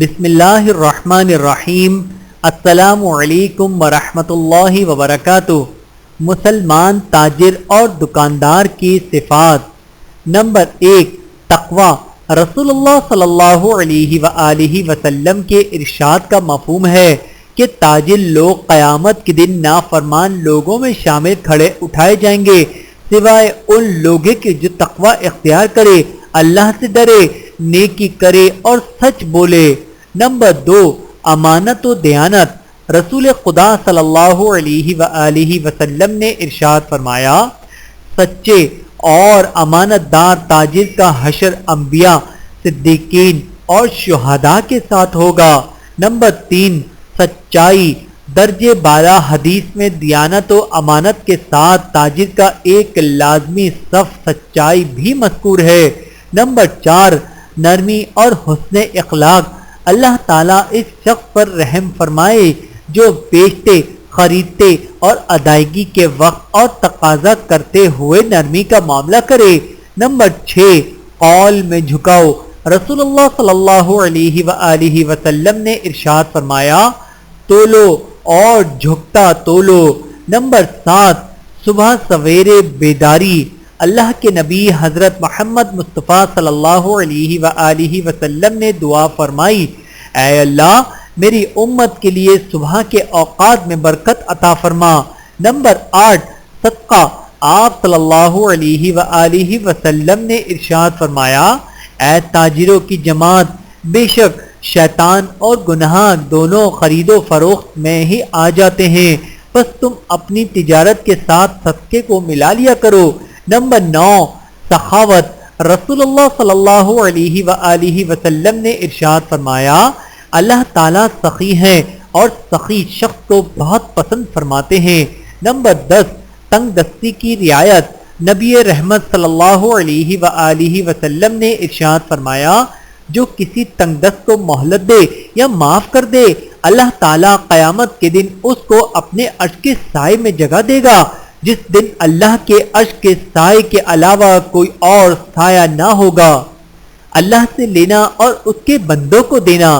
بسم اللہ الرحمن الرحیم۔ السلام علیکم ورحمۃ اللہ وبرکاتہ۔ مسلمان تاجر اور دکاندار کی صفات۔ نمبر 1، تقوی۔ رسول اللہ صلی اللہ علیہ وآلہ وسلم کے ارشاد کا مفہوم ہے کہ تاجر لوگ قیامت کے دن نافرمان لوگوں میں شامل کھڑے اٹھائے جائیں گے، سوائے ان لوگوں کے جو تقوی اختیار کرے، اللہ سے ڈرے، نیکی کرے اور سچ بولے۔ نمبر 2، امانت و دیانت۔ رسول خدا صلی اللہ علیہ وآلہ وسلم نے ارشاد فرمایا، سچے اور امانت دار تاجر کا حشر انبیاء، صدیقین اور شہداء کے ساتھ ہوگا۔ نمبر 3، سچائی۔ درجے بالا حدیث میں دیانت و امانت کے ساتھ تاجر کا ایک لازمی صف سچائی بھی مذکور ہے۔ نمبر 4، نرمی اور حسن اخلاق۔ اللہ تعالیٰ اس شخص پر رحم فرمائے جو بیچتے، خریدتے اور ادائیگی کے وقت اور تقاضا کرتے ہوئے نرمی کا معاملہ کرے۔ نمبر 6، قول میں جھکاؤ۔ رسول اللہ صلی اللہ علیہ وآلہ وسلم نے ارشاد فرمایا، تولو اور جھکتا تولو۔ نمبر 7، صبح سویرے بیداری۔ اللہ کے نبی حضرت محمد مصطفیٰ صلی اللہ علیہ وآلہ وسلم نے دعا فرمائی، اے اللہ میری امت کے لیے صبح کے اوقات میں برکت عطا فرما۔ نمبر 8، صدقہ۔ آپ صلی اللہ علیہ وآلہ وسلم نے ارشاد فرمایا، اے تاجروں کی جماعت، بے شک شیطان اور گناہ دونوں خرید و فروخت میں ہی آ جاتے ہیں، بس تم اپنی تجارت کے ساتھ صدقے کو ملا لیا کرو۔ نمبر 9، سخاوت۔ رسول اللہ صلی اللہ علیہ وآلہ وسلم نے ارشاد فرمایا، اللہ تعالیٰ سخی ہیں اور سخی شخص کو بہت پسند فرماتے ہیں۔ نمبر 10، تنگ دستی کی رعایت۔ نبی رحمت صلی اللہ علیہ وآلہ وسلم نے ارشاد فرمایا، جو کسی تنگ دست کو مہلت دے یا معاف کر دے، اللہ تعالیٰ قیامت کے دن اس کو اپنے عرش کے سائے میں جگہ دے گا، جس دن اللہ کے عرش کے سائے کے علاوہ کوئی اور سایہ نہ ہوگا۔ اللہ سے لینا اور اس کے بندوں کو دینا۔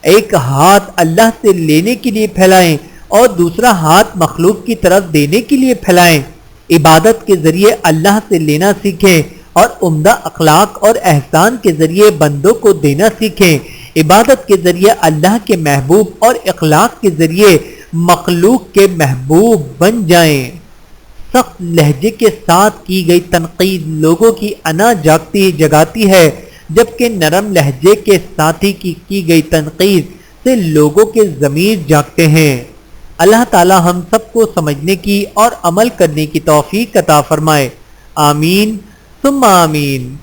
ایک ہاتھ اللہ سے لینے کے لیے پھیلائیں اور دوسرا ہاتھ مخلوق کی طرف دینے کے لیے پھیلائیں۔ عبادت کے ذریعے اللہ سے لینا سیکھیں اور عمدہ اخلاق اور احسان کے ذریعے بندوں کو دینا سیکھیں۔ عبادت کے ذریعے اللہ کے محبوب اور اخلاق کے ذریعے مخلوق کے محبوب بن جائیں۔ سخت لہجے کے ساتھ کی گئی تنقید لوگوں کی انا جگاتی ہے، جبکہ نرم لہجے کے ساتھی کی گئی تنقید سے لوگوں کے ضمیر جاگتے ہیں۔ اللہ تعالی ہم سب کو سمجھنے کی اور عمل کرنے کی توفیق عطا فرمائے۔ آمین ثم آمین۔